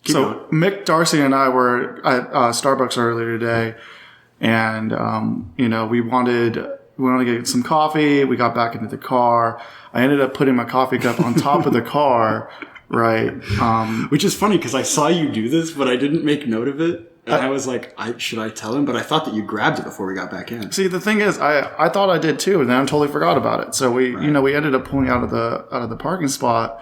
So Mick, Darcy, and I were at Starbucks earlier today, and we wanted to get some coffee. We got back into the car. I ended up putting my coffee cup on top of the car, right? Which is funny because I saw you do this, but I didn't make note of it. And I was like, should I tell him? But I thought that you grabbed it before we got back in. See, the thing is, I thought I did too, and then I totally forgot about it. So we ended up pulling out of the parking spot.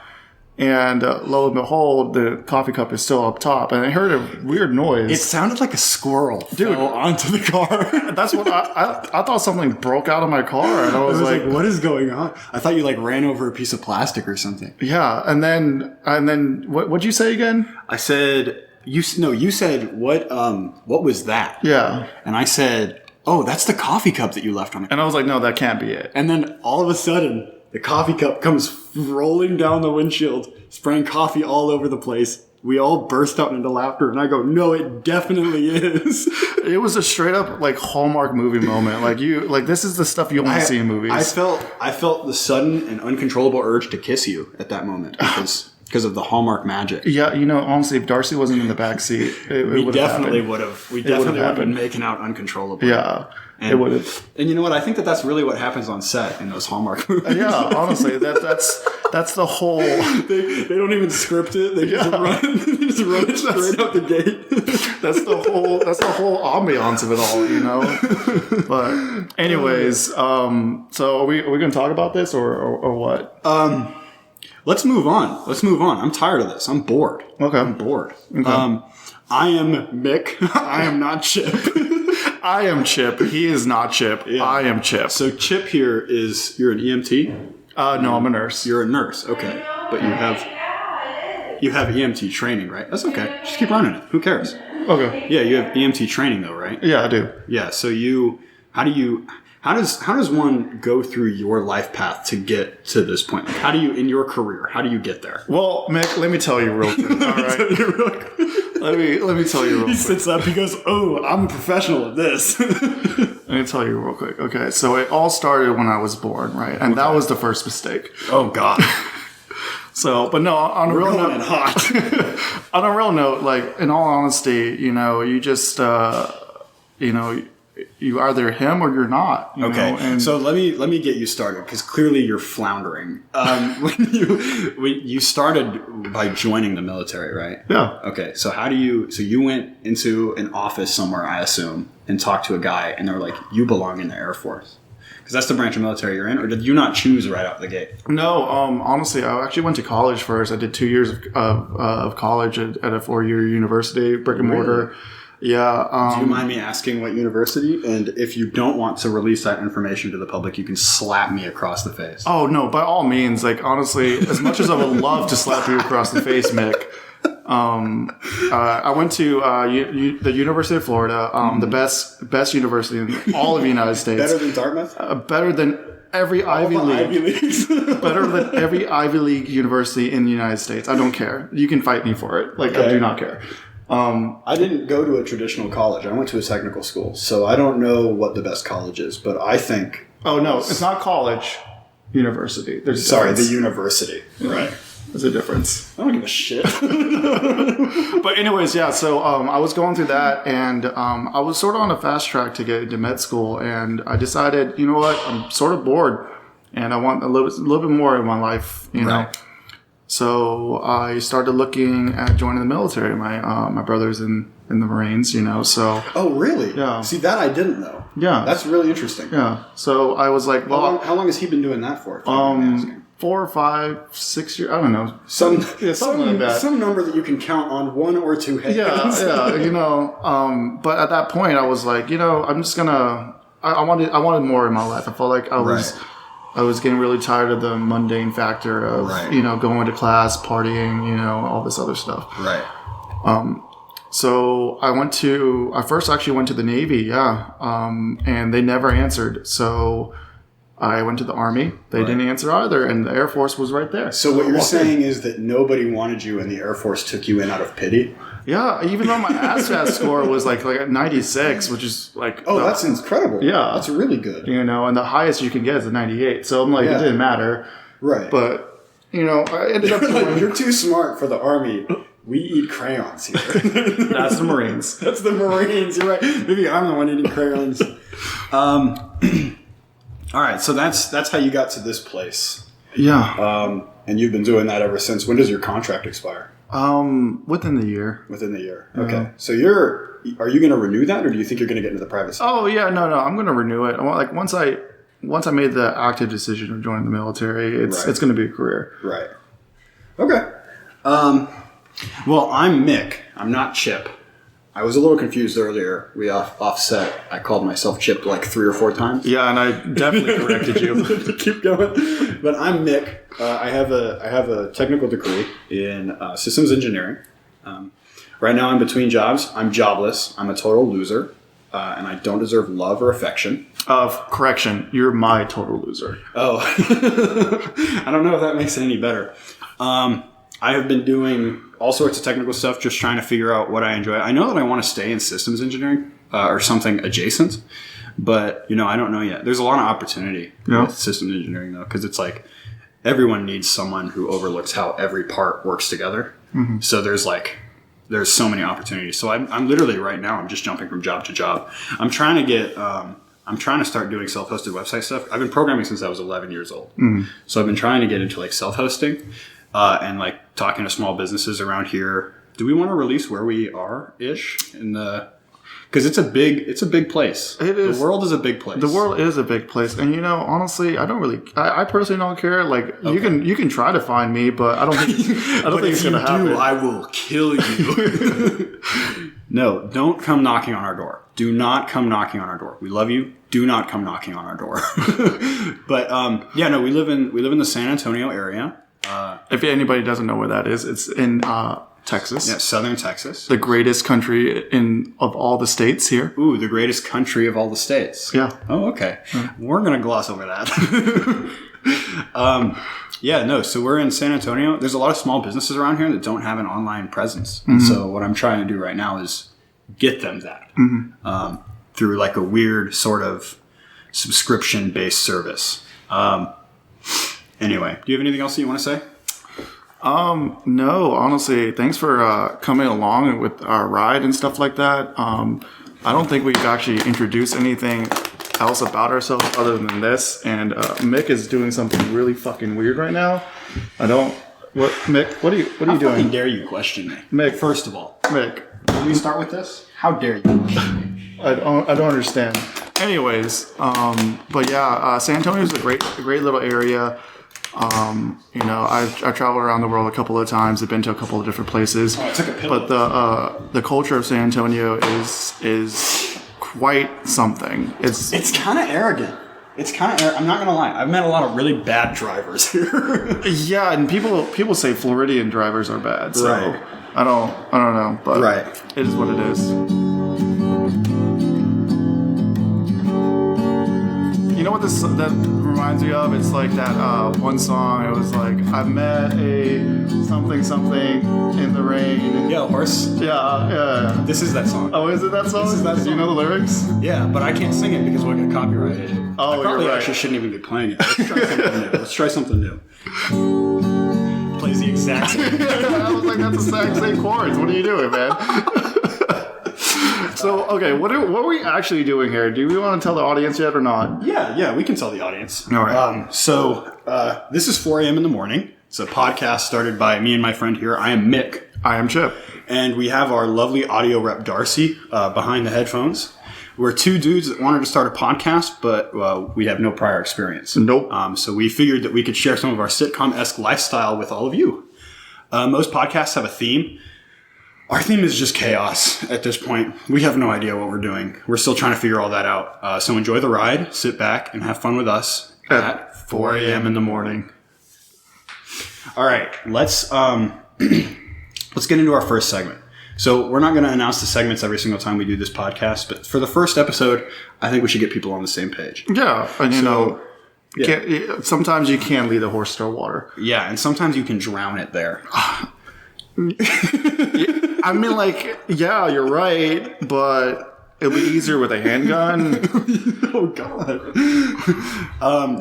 And lo and behold, the coffee cup is still up top, and I heard a weird noise. It sounded like a squirrel fell onto the car. That's what I thought. Something broke out of my car, and I was like, "What is going on?" I thought you ran over a piece of plastic or something. Yeah, and then what'd you say again? I said you said what was that? Yeah, and I said, "Oh, that's the coffee cup that you left on it." And I was like, "No, that can't be it." And then all of a sudden, the coffee cup comes rolling down the windshield, spraying coffee all over the place. We all burst out into laughter, and I go, "No, it definitely is." It was a straight up Hallmark movie moment. This is the stuff you only see in movies. I felt the sudden and uncontrollable urge to kiss you at that moment because of the Hallmark magic. Yeah, honestly, if Darcy wasn't in the back seat, we definitely would have. We definitely would have been making out uncontrollably. Yeah. It would have. And you know what? I think that's really what happens on set in those Hallmark movies. Yeah, honestly, that's the whole. They don't even script it. They just run it straight out the gate. That's the whole ambiance of it all, But anyways, so are we going to talk about this or what? Let's move on. I'm tired of this. I'm bored. Okay. I'm bored. Okay. I am Mick. I am not Chip. I am Chip. He is not Chip. Yeah. I am Chip. So Chip here you're an EMT? No, I'm a nurse. You're a nurse, okay. But you have EMT training, right? That's okay. Just keep running it. Who cares? Okay. Yeah, you have EMT training though, right? Yeah, I do. Yeah, so how does one go through your life path to get to this point? How do you, in your career, how do you get there? Well, Mick, let me tell you real quick. All right. Let me tell you real quick. He sits up, he goes, "Oh, I'm a professional at this." Let me tell you real quick. Okay, so it all started when I was born, right? And that was the first mistake. Oh, God. So, but no, on a real note, on a real note, in all honesty, you just, you either him or you're not. Okay, and so let me get you started because clearly you're floundering. When you started by joining the military, right? Yeah. Okay, so you went into an office somewhere, I assume, and talked to a guy, and they were like, "You belong in the Air Force." Because that's the branch of military you're in, or did you not choose right out the gate? No, honestly, I actually went to college first. I did 2 years of college at a 4-year university, brick and mortar. Really? Yeah. Do you mind me asking what university? And if you don't want to release that information to the public, you can slap me across the face. Oh, no, by all means. Honestly, as much as I would love to slap you across the face, Mick, I went to the University of Florida, the best university in all of the United States. Better than Dartmouth? Better than every Ivy League. Better than every Ivy League university in the United States. I don't care. You can fight me for it. I do not care. I didn't go to a traditional college. I went to a technical school, so I don't know what the best college is, but I think... Oh, no, it's not college. University. The university. Right. There's a difference. I don't give a shit. But anyways, yeah, so I was going through that, and I was sort of on a fast track to get into med school, and I decided, you know what, I'm sort of bored, and I want a little bit more in my life, you know. So I started looking at joining the military. My brother's in the Marines, so. Oh, really? Yeah. See, that I didn't know. Yeah. That's really interesting. Yeah. So I was like, well. How long has he been doing that for? 4 or 5, 6 years. I don't know. Something like that. Some number that you can count on one or two hands. Yeah. But at that point, I was like, I'm just gonna. I wanted more in my life. I felt like I was getting really tired of the mundane factor of, going to class, partying, all this other stuff. Right. So I first actually went to the Navy, and they never answered. So I went to the Army. They didn't answer either, and the Air Force was right there. So what you're saying is that nobody wanted you and the Air Force took you in out of pity? Yeah, even though my ASVAB score was like a 96, which is like... Oh, that's incredible. Yeah. That's really good. And the highest you can get is a 98. So I'm like, it didn't matter. Right. But, I ended up... You're too smart for the Army. We eat crayons here. That's the Marines. That's the Marines. You're right. Maybe I'm the one eating crayons. All right. So that's how you got to this place. Yeah. And you've been doing that ever since. When does your contract expire? Within the year. Within the year. Okay. So are you going to renew that, or do you think you're going to get into the private sector? Oh yeah, no, I'm going to renew it. Like once I made the active decision of joining the military, it's going to be a career. Right. Okay. Well, I'm Mick. I'm not Chip. I was a little confused earlier. We offset. I called myself Chip like 3 or 4 times. Yeah, and I definitely corrected you. Keep going. But I'm Mick. I have a technical degree in systems engineering. Right now I'm between jobs. I'm jobless. I'm a total loser. And I don't deserve love or affection. Correction, you're my total loser. Oh. I don't know if that makes it any better. I have been doing all sorts of technical stuff, just trying to figure out what I enjoy. I know that I want to stay in systems engineering or something adjacent, but I don't know yet. There's a lot of opportunity with systems engineering though, because it's like everyone needs someone who overlooks how every part works together. Mm-hmm. So there's so many opportunities. So I'm literally right now, I'm just jumping from job to job. I'm trying to start doing self-hosted website stuff. I've been programming since I was 11 years old. Mm-hmm. So I've been trying to get into like self-hosting and like talking to small businesses around here. Do we want to release where we are ish because it's a big place. It is. The world is a big place. The world is a big place. And honestly, I personally don't care. Like you can try to find me, but I don't think it's going to happen. I will kill you. No, don't come knocking on our door. Do not come knocking on our door. We love you. Do not come knocking on our door. But we live in the San Antonio area. If anybody doesn't know where that is, it's in Texas. Yeah, southern Texas. The greatest country of all the states here. Ooh, the greatest country of all the states. Yeah. Oh, okay. We're going to gloss over that. So we're in San Antonio. There's a lot of small businesses around here that don't have an online presence. Mm-hmm. And so what I'm trying to do right now is get them that through like a weird sort of subscription-based service. Anyway, do you have anything else that you want to say? No, honestly, thanks for coming along with our ride and stuff like that. I don't think we've actually introduced anything else about ourselves other than this. And Mick is doing something really fucking weird right now. Mick, what are you doing? How fucking dare you question me? Mick, first of all. Mick. Can we start with this? How dare you question me? I don't understand. Anyways, but yeah, San Antonio is a great little area. I've traveled around the world a couple of times. I've been to a couple of different places. Oh, I took a pill. But the culture of San Antonio is quite something. It's kind of arrogant. I'm not gonna lie. I've met a lot of really bad drivers here. Yeah, and people say Floridian drivers are bad. So right. I don't know, but right. It is what it is. You know what that reminds me of? It's like that one song. It was like, I met a something in the rain. Yeah, horse. Yeah. This is that song. Oh, is it that song? This is that song. Do you know the lyrics? Yeah, but I can't sing it because we'll get copyrighted. Oh, I probably you're right. actually shouldn't even be playing it. Let's try something new. Plays the exact same. I was like, that's the exact same chords. What are you doing, man? So, okay, what are we actually doing here? Do we want to tell the audience yet or not? Yeah, we can tell the audience. All right. This is 4 a.m. in the morning. It's a podcast started by me and my friend here. I am Mick. I am Chip. And we have our lovely audio rep, Darcy, behind the headphones. We're 2 dudes that wanted to start a podcast, but we have no prior experience. Nope. So we figured that we could share some of our sitcom-esque lifestyle with all of you. Most podcasts have a theme. Our theme is just chaos at this point. We have no idea what we're doing. We're still trying to figure all that out. So enjoy the ride, sit back, and have fun with us at 4 a.m. in the morning. All right, let's get into our first segment. So we're not going to announce the segments every single time we do this podcast, but for the first episode, I think we should get people on the same page. Yeah, and sometimes you can lead a horse to water. Yeah, and sometimes you can drown it there. I mean, yeah, you're right, but it'll be easier with a handgun. Oh, God.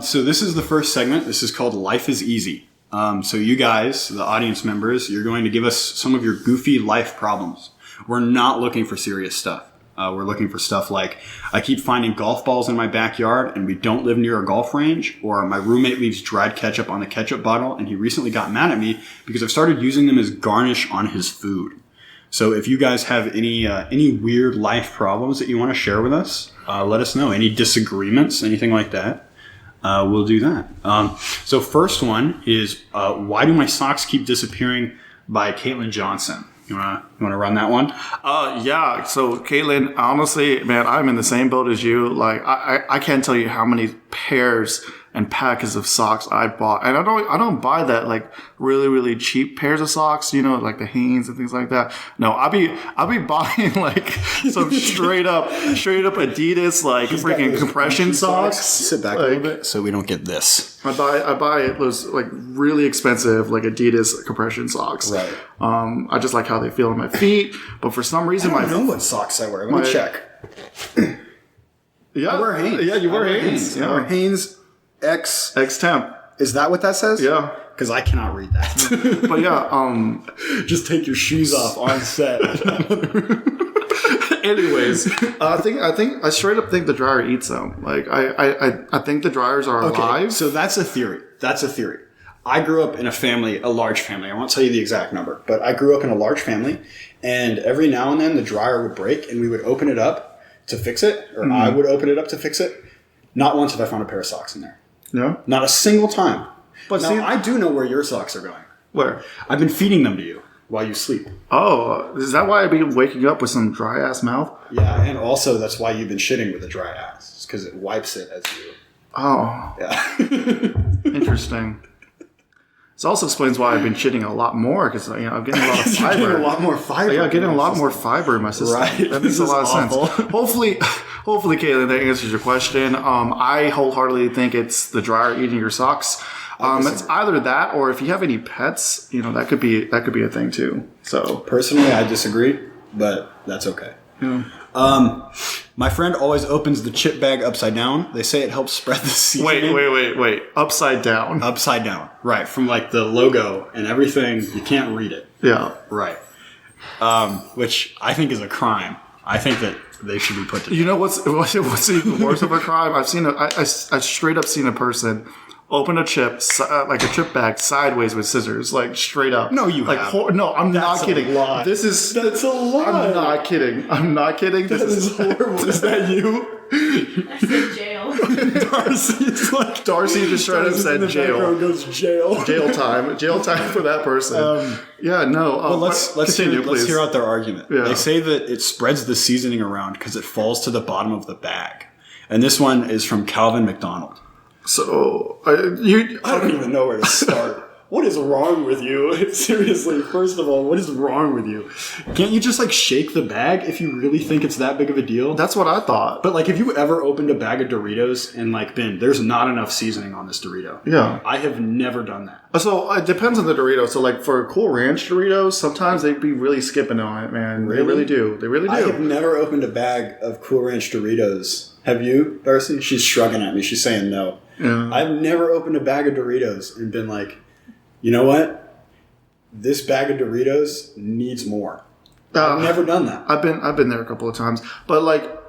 So this is the first segment. This is called Life is Easy. So you guys, the audience members, you're going to give us some of your goofy life problems. We're not looking for serious stuff. We're looking for stuff like, I keep finding golf balls in my backyard and we don't live near a golf range, or my roommate leaves dried ketchup on the ketchup bottle and he recently got mad at me because I've started using them as garnish on his food. So if you guys have any weird life problems that you want to share with us, let us know. Any disagreements, anything like that, we'll do that. So first one is, why do my socks keep disappearing, by Caitlin Johnson. You want to run that one? Yeah. So, Caitlin, honestly, man, I'm in the same boat as you. Like, I can't tell you how many pairs and packets of socks I bought, and I don't buy that like really really cheap pairs of socks. You know, like the Hanes and things like that. No, I'll be buying like some straight up Adidas like freaking compression socks. Sit back a little bit so we don't get this. I buy those like really expensive like Adidas compression socks. Right. I just like how they feel on my feet, but for some reason I don't know what socks I wear. Let me check. Yeah, I wear Hanes. Yeah, you wear Hanes. Yeah. I wear Hanes X Temp. Is that what that says? Yeah. Because I cannot read that. But yeah, just take your shoes off on set. Anyways, I straight up think the dryer eats them. Like I think the dryers are alive. So that's a theory. I grew up in a large family. I won't tell you the exact number, but I grew up in a large family, and every now and then the dryer would break, and we would open it up to fix it, or I would open it up to fix it. Not once have I found a pair of socks in there. No? Not a single time. But now, see, I do know where your socks are going. Where? I've been feeding them to you while you sleep. Oh, is that why I've been waking up with some dry ass mouth? Yeah, and also that's why you've been shitting with a dry ass, because it wipes it as you. Oh. Yeah. Interesting. This also explains why I've been shitting a lot more, because I'm getting a lot of fiber. You're getting a lot more fiber. Yeah, I'm getting a lot more fiber in my system. Right. That makes a lot of sense. Hopefully, Caitlin, that answers your question. I wholeheartedly think it's the dryer eating your socks. It's either that, or if you have any pets, that could be a thing too. So personally, I disagree, but that's okay. Yeah. My friend always opens the chip bag upside down. They say it helps spread the seasoning. Wait. Upside down. Upside down. Right. From like the logo and everything, you can't read it. Yeah. Right. Which I think is a crime. I think that they should be put to death. You know what's even worse of a crime? I straight up seen a person open a chip bag sideways with scissors, like straight up. No, you haven't. No, I'm not kidding. Lie. That's a lie. I'm not kidding. That is horrible. Is that you? I said jail. Darcy just straight up said jail. Goes jail. Jail time for that person. Yeah, no. But let's continue, let's hear out their argument. Yeah. They say that it spreads the seasoning around because it falls to the bottom of the bag. And this one is from Calvin McDonald. So I don't even know where to start. What is wrong with you? Seriously, first of all, what is wrong with you? Can't you just shake the bag if you really think it's that big of a deal? that's what I thought. But have you ever opened a bag of Doritos and been, there's not enough seasoning on this Dorito? Yeah. I have never done that. So it depends on the Dorito. So for Cool Ranch Doritos, sometimes they'd be really skipping on it, man. Really? They really do. They really do. I have never opened a bag of Cool Ranch Doritos. Have you, Darcy? She's shrugging at me. She's saying no. Yeah. I've never opened a bag of Doritos and been like, you know what? This bag of Doritos needs more. I've never done that. I've been there a couple of times. But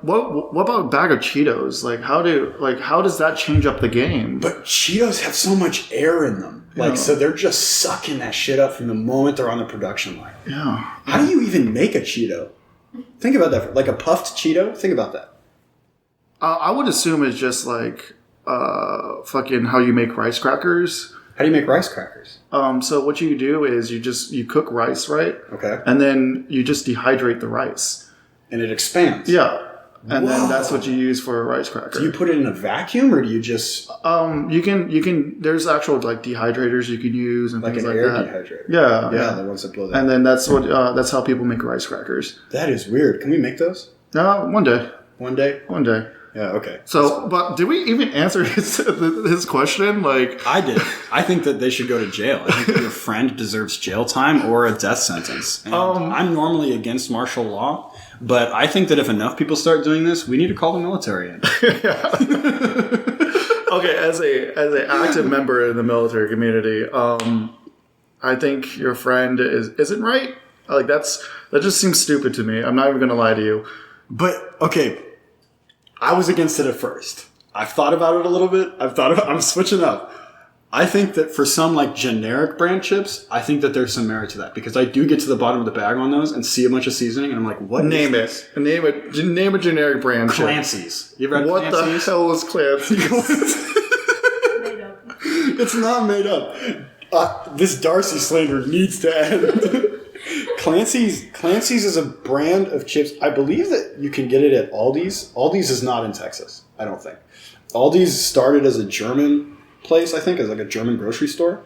what about a bag of Cheetos? How does that change up the game? But Cheetos have so much air in them. So they're just sucking that shit up from the moment they're on the production line. Yeah. How do you even make a Cheeto? Think about that. Like a puffed Cheeto? Think about that. I would assume it's just fucking how you make rice crackers. How do you make rice crackers? So what you do is you cook rice, right? Okay. And then you just dehydrate the rice. And it expands. Yeah. And then that's what you use for a rice cracker. Do you put it in a vacuum, or do you just you can there's actual dehydrators you can use and things an like air that. dehydrator? Yeah. The ones that blow that. And then that's how people make rice crackers. That is weird. Can we make those? One day. One day? One day. Yeah, okay. So, but did we even answer his question? I did. I think that they should go to jail. I think that your friend deserves jail time or a death sentence. And I'm normally against martial law, but I think that if enough people start doing this, we need to call the military in. Okay, as a active member in the military community, I think your friend isn't right. Like that just seems stupid to me. I'm not even gonna lie to you. But okay, I was against it at first. I've thought about it a little bit. I'm switching up. I think that for some like generic brand chips, I think that there's some merit to that because I do get to the bottom of the bag on those and see a bunch of seasoning and I'm like, what? Name a generic brand chip. Clancy's. You ever had What Clancy's? the hell is Clancy's? Made up. It's not made up. This Darcy slander needs to end. Clancy's is a brand of chips. I believe that you can get it at Aldi's. Aldi's is not in Texas, I don't think. Aldi's started as a German place, I think, as like a German grocery store.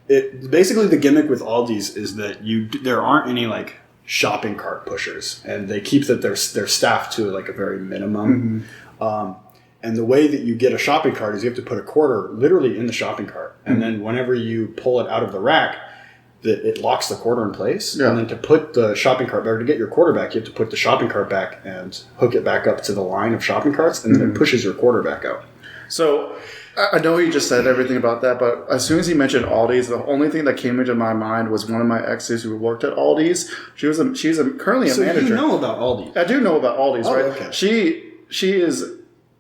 Basically the gimmick with Aldi's is that there aren't any like shopping cart pushers, and they keep their staff to like a very minimum. Mm-hmm. And the way that you get a shopping cart is you have to put a quarter literally in the shopping cart, and then whenever you pull it out of the rack, it locks the quarter in place. Yeah. And then to put the shopping cart back, to get your quarter back, you have to put the shopping cart back and hook it back up to the line of shopping carts, and then it pushes your quarter back out. So I know you just said everything about that, but as soon as you mentioned Aldi's, the only thing that came into my mind was one of my exes who worked at Aldi's. She's currently a manager. So you know about Aldi's? I do know about Aldi's, right? Okay. She is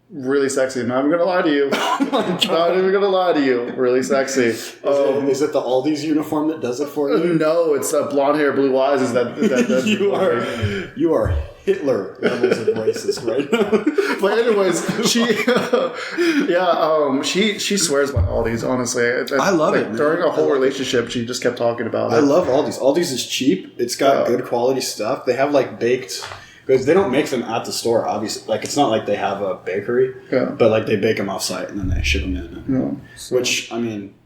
really sexy. I'm not even going to lie to you. Not even going to lie to you. Really sexy. Is it the Aldi's uniform that does it for you? No, it's blonde hair, blue eyes. Is that you are Hitler levels of racist right now. But anyways, she swears by Aldi's. Honestly, I love it. Man. During our whole relationship, she just kept talking about it. I love Aldi's. Aldi's is cheap. It's got good quality stuff. They have like baked. Because they don't make them at the store, obviously. Like, it's not like they have a bakery, but like they bake them off-site and then they ship them in. Yeah. Which, I mean...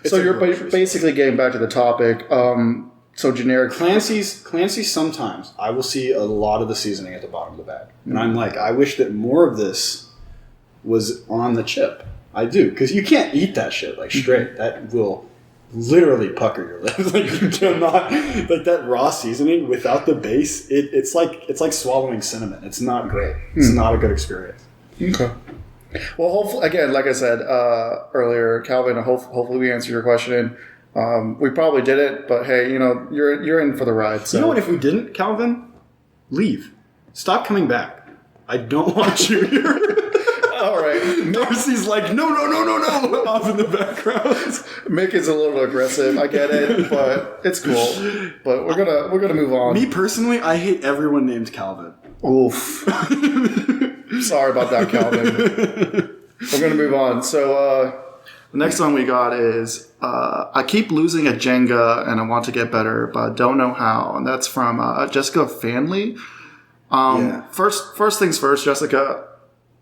So you're basically getting back to the topic. So generic... Clancy's sometimes, I will see a lot of the seasoning at the bottom of the bag. And I'm like, I wish that more of this was on the chip. I do. Because you can't eat that shit, like, straight. That will... literally pucker your lips. Like you cannot, like that raw seasoning without the base. It's like swallowing cinnamon. It's not great. It's not a good experience. Okay. Well, hopefully, again, like I said earlier, Calvin, hopefully we answered your question. We probably didn't, but hey, you're in for the ride. So. You know what? If we didn't, Calvin, leave. Stop coming back. I don't want you here. All right. Darcy's like, no, off in the background. Mick is a little aggressive. I get it, but it's cool. But we're gonna move on. Me personally, I hate everyone named Calvin. Oof. Sorry about that, Calvin. We're gonna move on. So the next one we got is I keep losing at Jenga and I want to get better, but don't know how. And that's from Jessica Fanley. First things first, Jessica.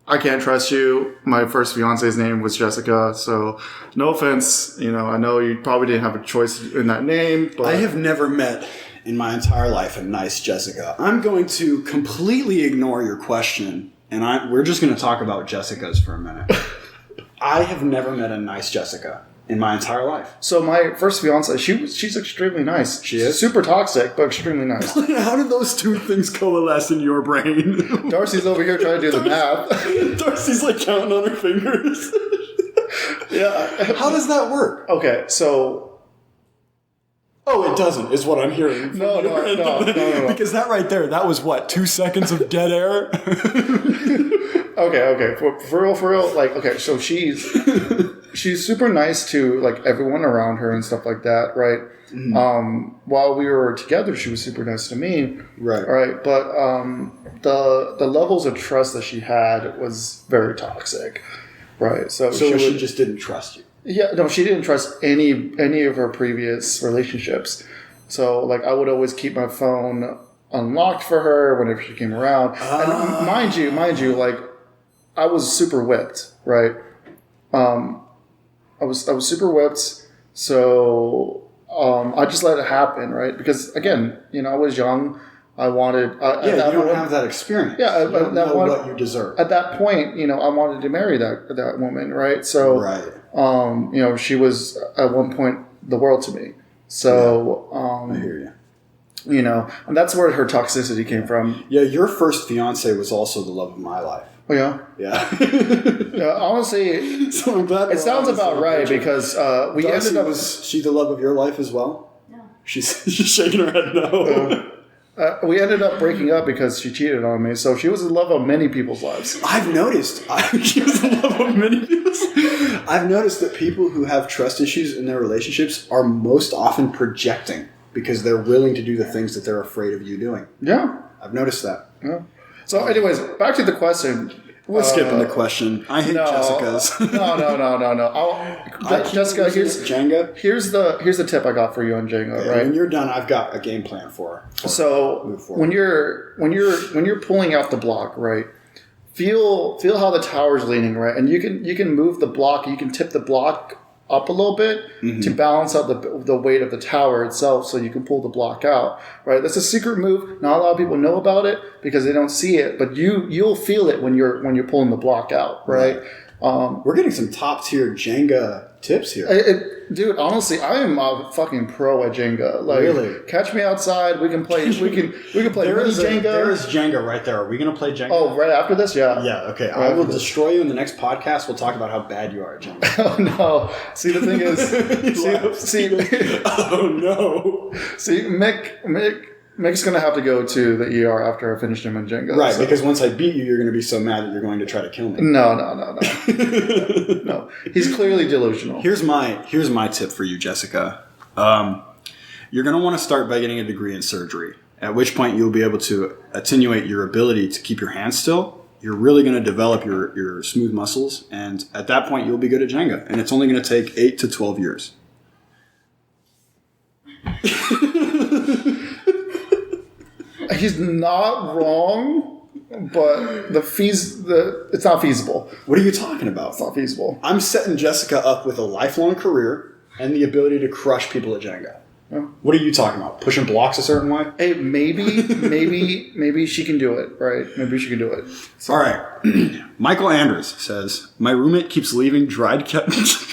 I can't trust you. My first fiance's name was Jessica, so no offense. I know you probably didn't have a choice in that name, but I have never met in my entire life a nice Jessica. I'm going to completely ignore your question, and we're just going to talk about Jessicas for a minute. I have never met a nice Jessica in my entire life. So my first fiance, she's extremely nice. She is? Super toxic, but extremely nice. How did those two things coalesce in your brain? Darcy's over here trying to do the math. Darcy's like counting on her fingers. Yeah. How does that work? Okay, so... Oh, it doesn't, is what I'm hearing. No. Because that right there, that was what, 2 seconds of dead air? Okay. For real, like, okay, so she's super nice to, like, everyone around her and stuff like that, right? Mm-hmm. While we were together, she was super nice to me. Right. But the levels of trust that she had was very toxic, right? So she just didn't trust you. Yeah, no, she didn't trust any of her previous relationships. So, like, I would always keep my phone unlocked for her whenever she came around. And mind you, like, I was super whipped, right? I was super whipped, so I just let it happen, right? Because again, I was young. I wanted. You don't have that experience. Yeah, you don't know what you deserve. At that point, I wanted to marry that woman, right? So, she was at one point the world to me. So, I hear you. And that's where her toxicity came from. Yeah, your first fiance was also the love of my life. Oh, yeah? Yeah. Yeah, honestly, So I'm glad it sounds about right because we Darcy, ended up... was she the love of your life as well? No. She's shaking her head no. we ended up breaking up because she cheated on me, so she was the love of many people's lives. I've noticed. She was the love of many people's. I've noticed that people who have trust issues in their relationships are most often projecting because they're willing to do the things that they're afraid of you doing. Yeah. I've noticed that. Yeah. So, anyways, back to the question. We're skipping the question. I hate Jessica's. No. Jessica, here's Jenga. Here's the tip I got for you on Jenga. Okay, right. When you're done, I've got a game plan for her. So when you're pulling out the block, right? Feel how the tower's leaning, right? And you can move the block. You can tip the block up a little bit to balance out the weight of the tower itself, so you can pull the block out, right? That's a secret move. Not a lot of people know about it because they don't see it, but you'll feel it when you're pulling the block out, right? We're getting some top tier Jenga tips here. Dude, honestly, I am a fucking pro at Jenga. Like, really? Catch me outside. We can play. We can play mini Jenga. There is Jenga right there. Are we gonna play Jenga? Oh, right after this, yeah. Yeah. Okay. I will destroy you in the next podcast. We'll talk about how bad you are at Jenga. Oh no! See, the thing is, oh no! See, Mick's gonna have to go to the ER after I finish him in Jenga. Right, because once I beat you, you're gonna be so mad that you're going to try to kill me. No. No, he's clearly delusional. Here's my tip for you, Jessica. You're gonna want to start by getting a degree in surgery. At which point you'll be able to attenuate your ability to keep your hands still. You're really going to develop your smooth muscles, and at that point you'll be good at Jenga. And it's only going to take 8 to 12 years. He's not wrong, but it's not feasible. What are you talking about? It's not feasible. I'm setting Jessica up with a lifelong career and the ability to crush people at Jenga. Yeah. What are you talking about? Pushing blocks a certain way? Hey, maybe she can do it, right? Maybe she can do it. So. All right. Michael Anders says, my roommate keeps leaving dried ketchup.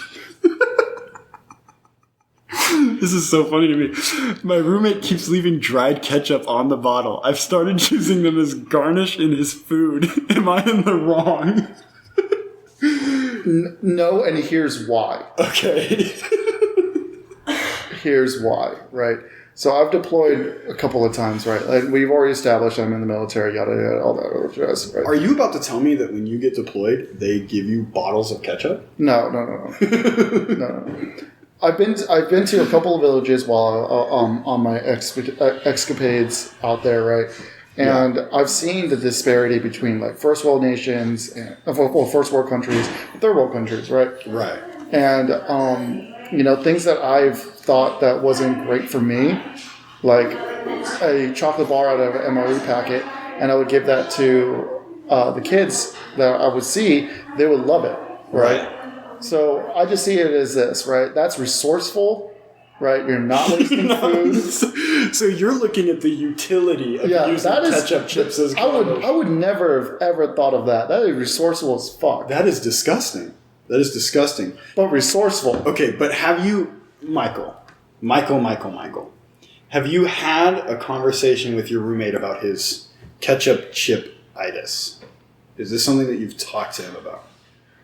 This is so funny to me. My roommate keeps leaving dried ketchup on the bottle. I've started using them as garnish in his food. Am I in the wrong? No, and here's why. Okay. Here's why, right? So I've deployed a couple of times, right? Like we've already established I'm in the military, yada yada, all that other jazz, right? Are you about to tell me that when you get deployed, they give you bottles of ketchup? No. No. I've been to a couple of villages while on my escapades out there, right? And I've seen the disparity between like first world nations and first world countries, third world countries, right? Right. And things that I've thought that wasn't great for me, like a chocolate bar out of an MRE packet, and I would give that to the kids that I would see, they would love it, right? So I just see it as this, right? That's resourceful, right? You're not wasting food. So you're looking at the utility of using ketchup chips as garnish. I would never have ever thought of that. That is resourceful as fuck. That is disgusting. But resourceful. Okay, but have you, Michael, have you had a conversation with your roommate about his ketchup chip-itis? Is this something that you've talked to him about?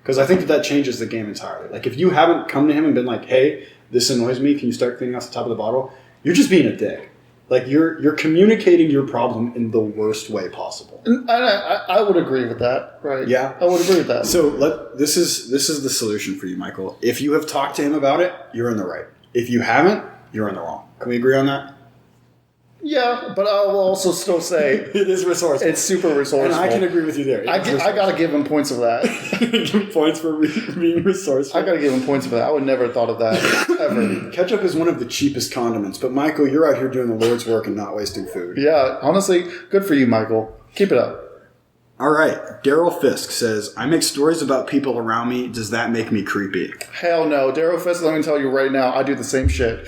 Because I think that changes the game entirely. Like, if you haven't come to him and been like, hey, this annoys me, can you start cleaning off the top of the bottle? You're just being a dick. Like, you're communicating your problem in the worst way possible. And I would agree with that, right? Yeah. I would agree with that. So this is the solution for you, Michael. If you have talked to him about it, you're in the right. If you haven't, you're in the wrong. Can we agree on that? Yeah, but I will also still say it is resourceful. It's super resourceful. And I can agree with you there. I got to give him points of that. Points for being resourceful. I got to give him points for that. I would never have thought of that, ever. Ketchup is one of the cheapest condiments, but Michael, you're out here doing the Lord's work and not wasting food. Yeah, honestly, good for you, Michael. Keep it up. All right. Daryl Fisk says, I make stories about people around me. Does that make me creepy? Hell no. Daryl Fisk, let me tell you right now, I do the same shit.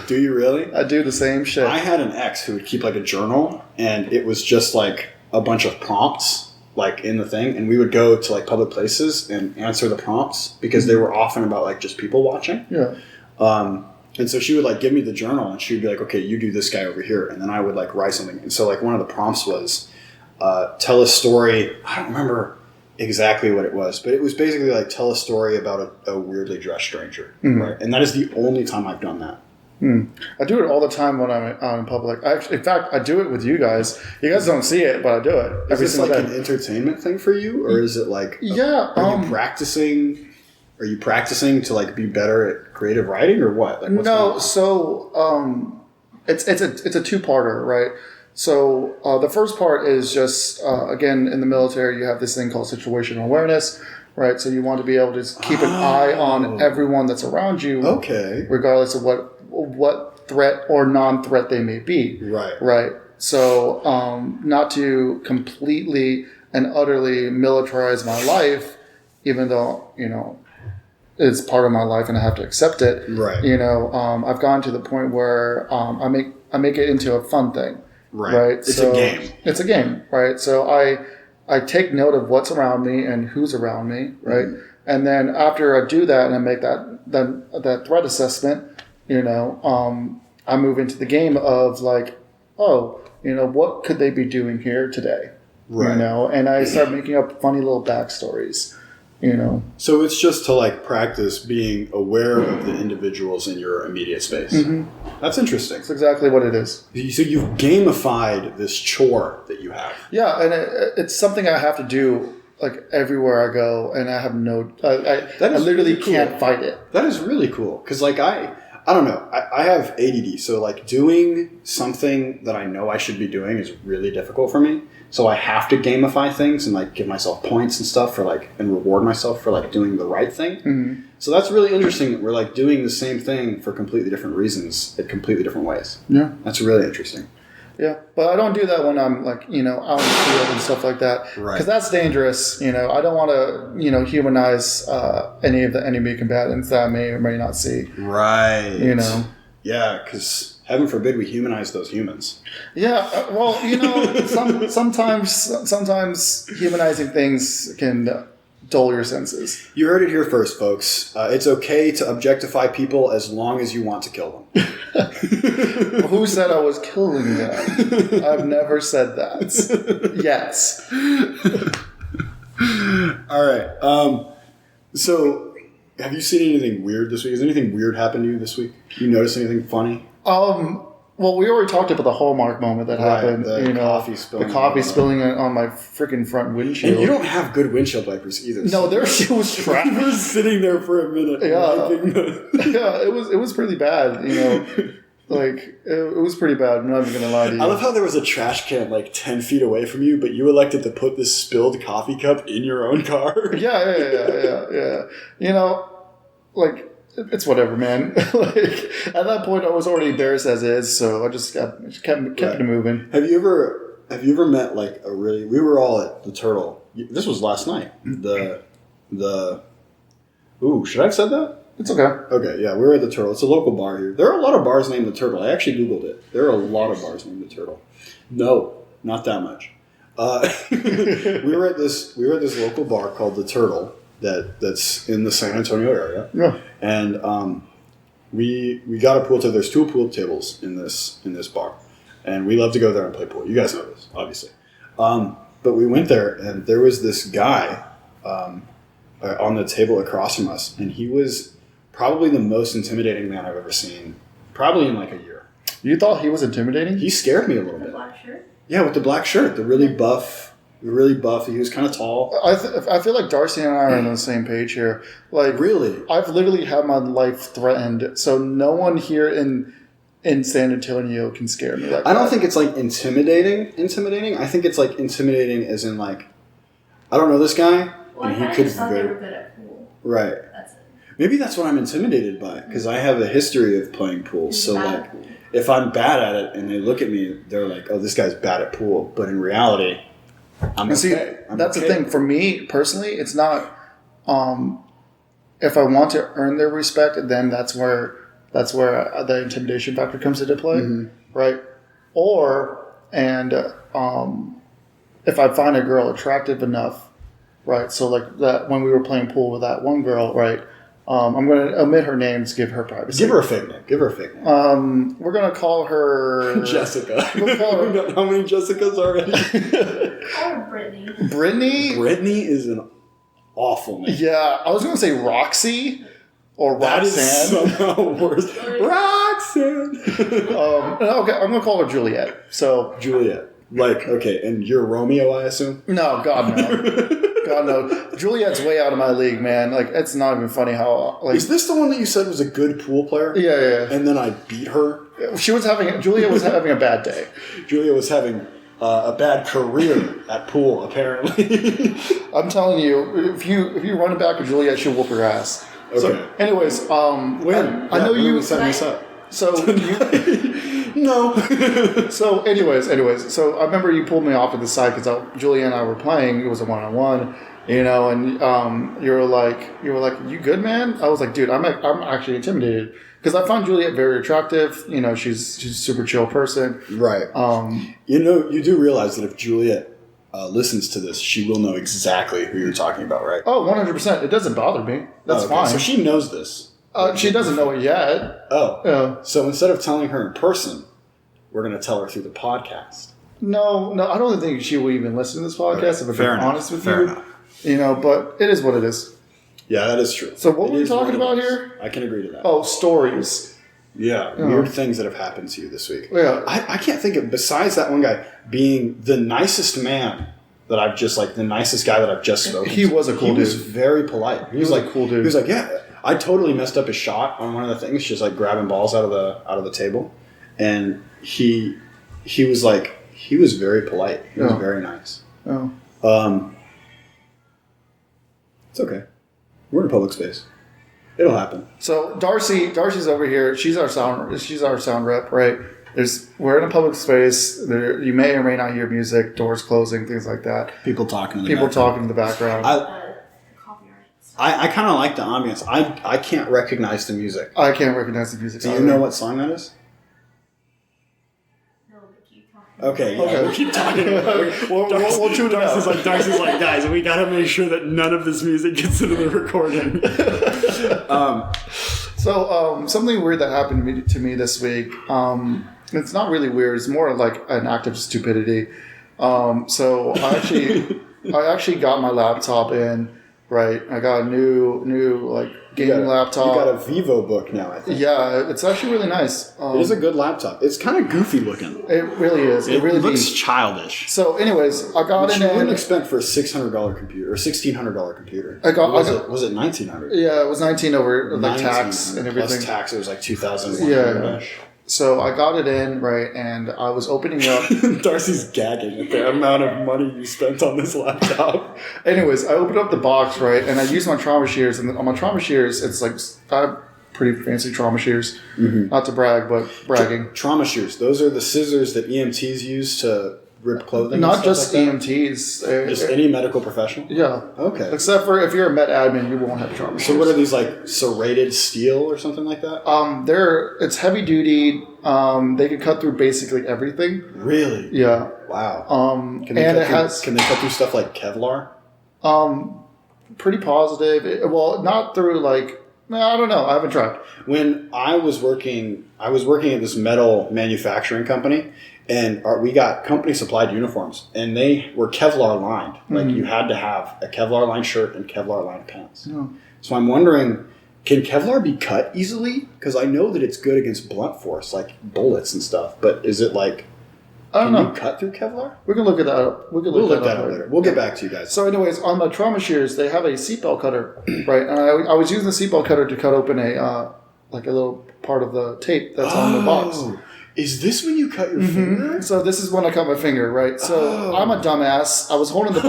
Do you really? I do the same shit. I had an ex who would keep like a journal, and it was just like a bunch of prompts like in the thing, and we would go to like public places and answer the prompts because they were often about like just people watching. Yeah. And so she would like give me the journal, and she would be like, "Okay, you do this guy over here," and then I would like write something. And so like one of the prompts was tell a story. I don't remember exactly what it was, but it was basically like tell a story about a weirdly dressed stranger, right? And that is the only time I've done that. I do it all the time when I'm out in public. In fact, I do it with you guys. You guys don't see it, but I do it every Is this single like day. an entertainment thing for you, or is it like are you practicing? Are you practicing to like be better at creative writing, or what? Like, what's going No, on? so it's a two-parter, right? So the first part is just again in the military you have this thing called situational awareness, right? So you want to be able to keep an eye on everyone that's around you, Okay. regardless of what threat or non-threat they may be, Right. right? So not to completely and utterly militarize my life, even though it's part of my life and I have to accept it. Right. I've gone to the point where I make it into a fun thing. Right. It's a game. It's a game, right? So I take note of what's around me and who's around me, right? And then after I do that and I make that threat assessment, I move into the game of like, what could they be doing here today? Right. And I start making up funny little backstories. So it's just to like practice being aware of the individuals in your immediate space. That's interesting. That's exactly what it is. So you've gamified this chore that you have. Yeah, and it's something I have to do like everywhere I go, and I have I literally really cool. can't fight it. That is really cool because like I don't know. I have ADD, so like doing something that I know I should be doing is really difficult for me. So I have to gamify things and like give myself points and stuff for like and reward myself for like doing the right thing. So that's really interesting that we're like doing the same thing for completely different reasons in completely different ways. Yeah, that's really interesting. Yeah, but I don't do that when I'm like out in the field and stuff like that, Right? Because that's dangerous. I don't want to humanize any of the enemy combatants that I may or may not see. Right. Yeah, because heaven forbid we humanize those humans. Yeah, well, sometimes humanizing things can dull your senses. You heard it here first, folks. It's okay to objectify people as long as you want to kill them. Who said I was killing them? I've never said that. Yes. All right. So, have you seen anything weird this week? Has anything weird happened to you this week? You notice anything funny? Well, we already talked about the Hallmark moment that happened. The coffee spilling. The coffee spilling on my freaking front windshield. And you don't have good windshield wipers either. No, their shit was trash. You were sitting there for a minute. Yeah, it was pretty bad. Like it was pretty bad. I'm not even gonna lie to you. I love how there was a trash can like 10 feet away from you, but you elected to put this spilled coffee cup in your own car. Yeah. Like. It's whatever, man. Like at that point, I was already embarrassed as is, so I just kept it moving. Have you ever met like a really? We were all at the Turtle. This was last night. Ooh, should I have said that? It's okay. Okay, yeah, we were at the Turtle. It's a local bar here. There are a lot of bars named the Turtle. I actually Googled it. There are a lot of bars named the Turtle. No, not that much. We were at this local bar called the Turtle. That's in the San Antonio area. Yeah. And we got a pool table. There's 2 pool tables in this bar. And we love to go there and play pool. You guys know this, obviously. But we went there and there was this guy on the table across from us, and he was probably the most intimidating man I've ever seen. Probably in like a year. You thought he was intimidating? He scared me a little The bit. black shirt? Yeah, with the black shirt. The really buff. He was kind of tall. I feel like Darcy and I are on the same page here. Like, really? I've literally had my life threatened, so no one here in San Antonio can scare me like I don't that. think it's like intimidating. I think it's like intimidating as in like, I don't know this guy, Well, and I he could just thought they were good at pool. Right. That's it. Maybe that's what I'm intimidated by, because I have a history of playing pool. So Bad like, at pool. if I'm bad at it and they look at me, they're like, "Oh, this guy's bad at pool." But in reality, I'm See, okay. that's the thing. For me personally, it's not. If I want to earn their respect, then that's where the intimidation factor comes into play, right? If I find a girl attractive enough, right? So like that when we were playing pool with that one girl, right? I'm going to omit her name to give her privacy. Give her a fake name. We're going to call her... Jessica. We'll call her... How many Jessicas already? Call her Brittany. Brittany? Brittany is an awful name. Yeah, I was going to say Roxy or That is Roxanne. somehow worse. Roxanne. Okay, I'm going to call her Juliet. So... Juliet. Like, okay, and you're Romeo, I assume? No, God, no. God, no. Juliet's way out of my league, man. Like, it's not even funny how... Like, Is this the one that you said was a good pool player? Yeah. And then I beat her? Juliet was having a bad day. Julia was having a bad career at pool, apparently. I'm telling you, if you run it back with Juliet, she'll whoop your ass. Okay. So, anyways, When? I know when you... are we setting this up? So, No. so anyways, so I remember you pulled me off at the side because Julia and I were playing. It was a 1-on-1, and you were like, you good, man? I was like, dude, I'm actually intimidated because I find Juliet very attractive. She's a super chill person. Right. You do realize that if Juliet listens to this, she will know exactly who you're talking about, right? Oh, 100%. It doesn't bother me. That's fine. So she knows this. She doesn't know it yet. Oh. Yeah. So instead of telling her in person, we're going to tell her through the podcast. No, I don't think she will even listen to this podcast, if I'm Fair being honest with Fair you. enough. But it is what it is. Yeah, that is true. So what were we is talking what it about is. here? I can agree to that. Oh, stories. Yeah, weird things that have happened to you this week. Yeah. I can't think of, besides that one guy being the nicest man that I've just, the nicest guy that I've just spoken to. He was a cool dude. He was very polite. He was a cool dude. He was like, yeah, I totally messed up his shot on one of the things, just grabbing balls out of the table. And he was he was very polite. He was very nice. Oh. It's okay. We're in a public space. It'll happen. So Darcy's over here. She's our sound rep, right? We're in a public space. You may or may not hear music, doors closing, things like that. People talking in the background. Copyrights. I kind of like the ambience. I can't recognize the music. I can't recognize the music. Do you know what song that is? No, but keep talking. Okay, we'll keep talking about it. We'll tune it out. Darcy's like, guys, we got to make sure that none of this music gets into the recording. So something weird that happened to me this week. It's not really weird. It's more like an act of stupidity. So I actually got my laptop in. Right, I got a new gaming laptop. You got a Vivo book now, I think. Yeah, it's actually really nice. It is a good laptop. It's kind of goofy looking. It really is. It really looks is. childish. So, anyways, I got Which it you in. wouldn't expect for a $600 computer or $1,600 computer. Was it $1,900? Yeah, it was 19 over 19, tax and everything. Plus tax, it was $2,100. Yeah. So I got it in, right, and I was opening up. Darcy's gagging at the amount of money you spent on this laptop. Anyways, I opened up the box, right, and I used my trauma shears. And on my trauma shears, it's I have pretty fancy trauma shears. Mm-hmm. Not to brag, but bragging. Trauma shears. Those are the scissors that EMTs use to rip clothing. Not just EMTs. Just any medical professional? Yeah. Okay. Except for if you're a med admin, you won't have trauma shears. So what are these, serrated steel or something like that? It's heavy duty. They can cut through basically everything. Really? Yeah. Wow. Can they cut through stuff like Kevlar? Pretty positive. Not through I don't know. I haven't tried. When I was working at this metal manufacturing company, and we got company supplied uniforms, and they were Kevlar lined. You had to have a Kevlar lined shirt and Kevlar lined pants. Yeah. So I'm wondering, can Kevlar be cut easily? Because I know that it's good against blunt force, like bullets and stuff. But is it I don't know. You cut through Kevlar? We can look at that up. We'll look that up later. We'll get back to you guys. So, anyways, on the trauma shears, they have a seatbelt cutter, right? And I was using the seatbelt cutter to cut open a little part of the tape that's on the box. Is this when you cut your finger? So this is when I cut my finger, right? So I'm a dumbass. I was holding the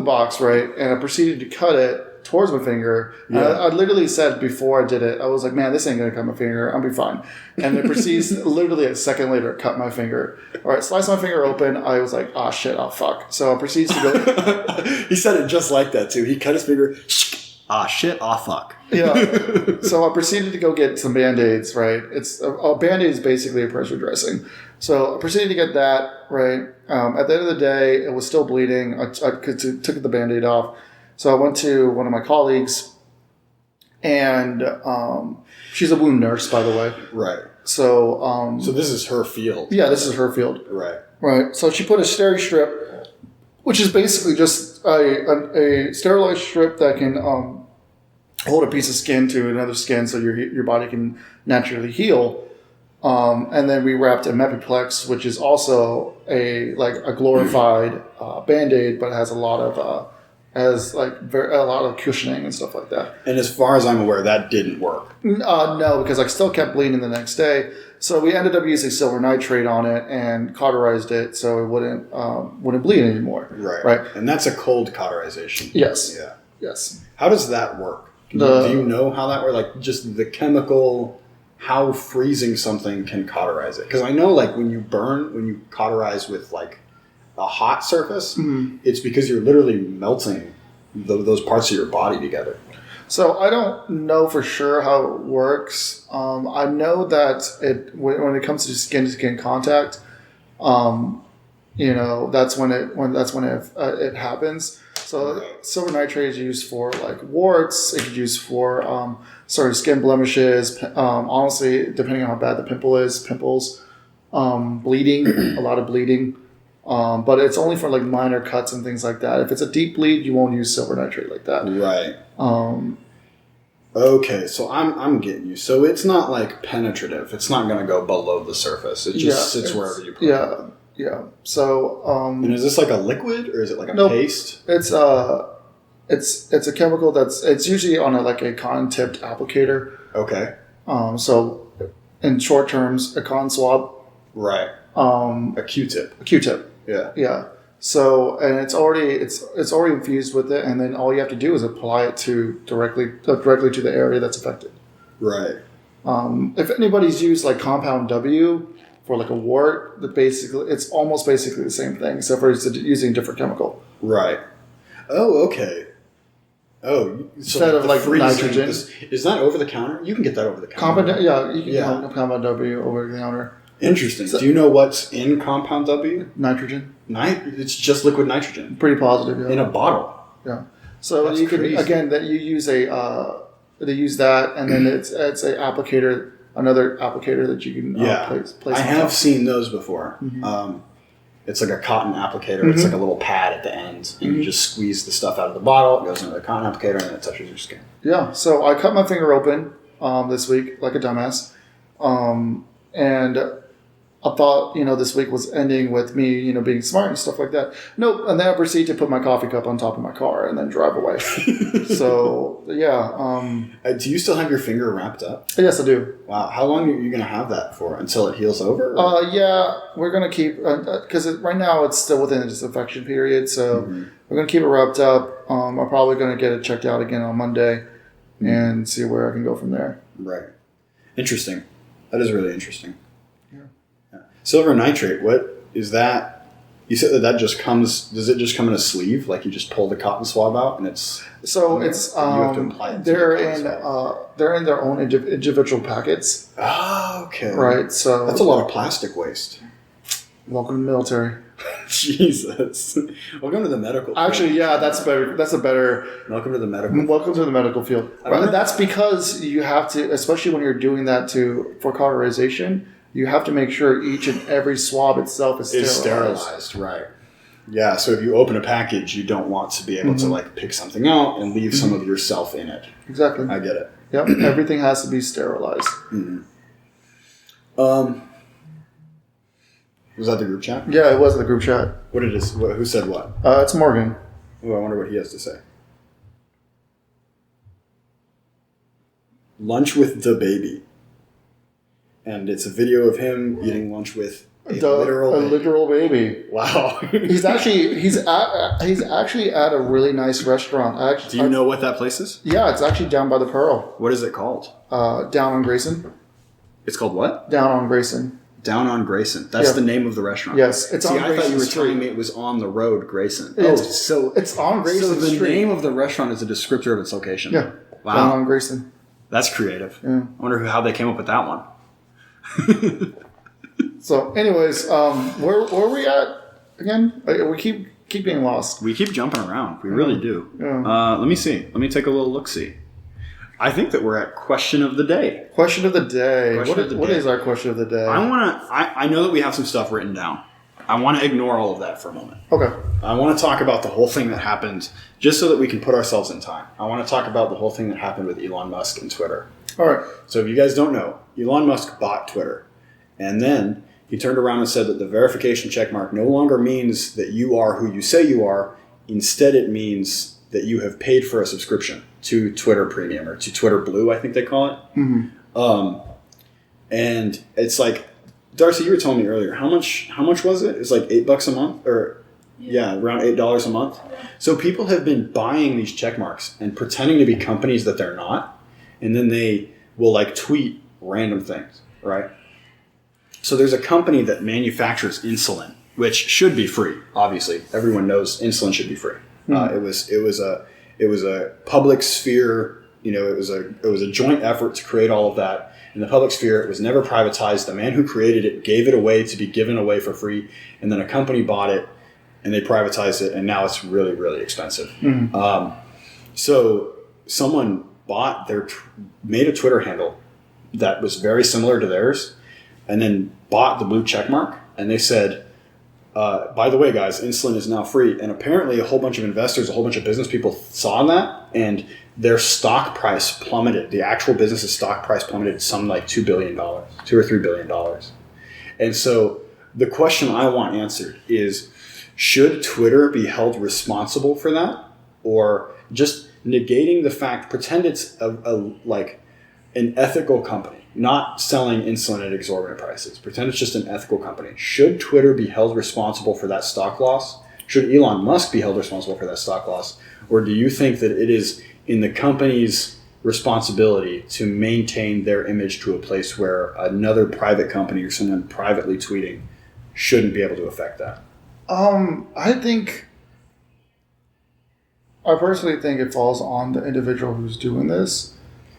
box. Right? And I proceeded to cut it towards my finger. Yeah. I literally said before I did it, I was like, man, this ain't going to cut my finger. I'll be fine. And it proceeds literally a second later, cut my finger. All right, slice my finger open. I was like, oh, shit, oh, fuck. So I proceeds to go. He said it just like that, too. He cut his finger. Ah, shit, ah, fuck. Yeah. So I proceeded to go get some Band-Aids, right? A Band-Aid is basically a pressure dressing. So I proceeded to get that, right? At the end of the day, it was still bleeding. I took the Band-Aid off. So I went to one of my colleagues, and she's a wound nurse, by the way. Right. So So this is her field. yeah, this is her field. Right. Right. So she put a steri strip, which is basically just a sterilized strip that can hold a piece of skin to another skin, so your body can naturally heal. And then we wrapped a Mepiplex, which is also a glorified Band-Aid, but it has a lot of cushioning and stuff like that. And as far as I'm aware, that didn't work. No, because I still kept bleeding the next day. So we ended up using silver nitrate on it and cauterized it so it wouldn't bleed anymore. Right. And that's a cold cauterization. Yes. Yeah. Yes. How does that work? Do you know how that works? Like just the chemical, how freezing something can cauterize it? Because I know like when you cauterize with like a hot surface, it's because you're literally melting those parts of your body together. So I don't know for sure how it works. I know that when it comes to skin contact, that's when it happens. So silver nitrate is used for like warts. It could use for skin blemishes. Honestly, depending on how bad the pimple is, pimples, bleeding, a lot of bleeding. But it's only for like minor cuts and things like that. If it's a deep bleed, you won't use silver nitrate like that. Right. Okay, so I'm getting you. So it's not like penetrative. It's not going to go below the surface. It just sits wherever you put it. Yeah. So and is this like a liquid or is it like a paste? It's a chemical it's usually on a cotton tipped applicator. Okay. So in short terms, a cotton swab. Right. A Q-tip. A Q-tip. Yeah. Yeah. So and it's already infused with it, and then all you have to do is apply it directly to the area that's affected. Right. If anybody's used like Compound W for like a wart, it's almost basically the same thing, except for it's using a different chemical. Right. Oh, okay. Oh, so instead of like nitrogen. Is that over the counter? You can get that over the counter. You can get Compound W over the counter. Interesting. Do you know what's in Compound W? Nitrogen. It's just liquid nitrogen. Pretty positive, yeah. In a bottle. Yeah. So That's you can crazy. Again that you use they use that, and then it's a applicator, another applicator that you can place. I have seen those before. Mm-hmm. It's like a cotton applicator. Mm-hmm. It's like a little pad at the end, and you just squeeze the stuff out of the bottle. It goes into the cotton applicator, and it touches your skin. Yeah. So I cut my finger open this week like a dumbass, and I thought, this week was ending with me, being smart and stuff like that. Nope. And then I proceed to put my coffee cup on top of my car and then drive away. So, yeah. Do you still have your finger wrapped up? Yes, I do. Wow. How long are you going to have that for? Until it heals over? Yeah. We're going to keep, because right now it's still within the disinfection period. So we're going to keep it wrapped up. I'm probably going to get it checked out again on Monday and see where I can go from there. Right. Interesting. That is really interesting. Silver nitrate, what is that? You said that just comes, does it just come in a sleeve? Like you just pull the cotton swab out and it's... So it's, you have to apply it to they're in their own individual packets. Oh, okay. Right, so... That's a lot of plastic waste. Welcome to the military. Jesus. Welcome to the medical field. Actually, yeah, that's better. That's a better... Welcome to the medical field. Welcome to the medical field. Right, that's because you have to, especially when you're doing that for cauterization, you have to make sure each and every swab itself is sterilized. Right. Yeah, so if you open a package, you don't want to be able to pick something out and leave some of yourself in it. Exactly. I get it. Yep, everything has to be sterilized. Was that the group chat? Yeah, it was the group chat. What it is? Who said what? It's Morgan. Oh, I wonder what he has to say. Lunch with the baby. And it's a video of him eating lunch with a literal baby. Wow. he's actually at a really nice restaurant. Do you know what that place is? Yeah, it's actually down by the Pearl. What is it called? Down on Grayson. It's called what? Down on Grayson. Down on Grayson. That's the name of the restaurant. Yes, it's on Grayson. I thought you were Street. telling me it was on the road Grayson. So it's on Grayson Street. So the Street. name of the restaurant is a descriptor of its location. Yeah. Wow. Down on Grayson. That's creative. Yeah. I wonder how they came up with that one. So, anyways, where are we at again? We keep being lost. We keep jumping around. We really do. Yeah. Let me see. Let me take a little look-see. I think that we're at question of the day. Question of the day. Question What is our question of the day? I know that we have some stuff written down. I want to ignore all of that for a moment. Okay. I want to talk about the whole thing that happened just so that we can put ourselves in time. I want to talk about the whole thing that happened with Elon Musk and Twitter. All right. So if you guys don't know, Elon Musk bought Twitter. And then he turned around and said that the verification checkmark no longer means that you are who you say you are. Instead, it means that you have paid for a subscription to Twitter Premium or to Twitter Blue, I think they call it. Mm-hmm. And it's like, Darcy, you were telling me earlier, how much was it? It's like $8 a month, or around $8 a month. So people have been buying these check marks and pretending to be companies that they're not, and then they will like tweet random things, right? So there's a company that manufactures insulin, which should be free. Obviously, everyone knows insulin should be free. Mm-hmm. It was a public sphere. It was a joint effort to create all of that. In the public sphere, it was never privatized. The man who created it gave it away to be given away for free, and then a company bought it, and they privatized it, and now it's really, really expensive. Mm-hmm. So someone made a Twitter handle that was very similar to theirs, and then bought the blue check mark, and they said, by the way, guys, insulin is now free. And apparently a whole bunch of investors, a whole bunch of business people saw that, and their stock price plummeted. The actual business's stock price plummeted some like $2 billion, $2 or $3 billion. And so the question I want answered is, should Twitter be held responsible for that? Or just negating the fact, pretend it's like an ethical company, not selling insulin at exorbitant prices. Pretend it's just an ethical company. Should Twitter be held responsible for that stock loss? Should Elon Musk be held responsible for that stock loss? Or do you think that it is in the company's responsibility to maintain their image to a place where another private company or someone privately tweeting shouldn't be able to affect that? I personally think it falls on the individual who's doing this.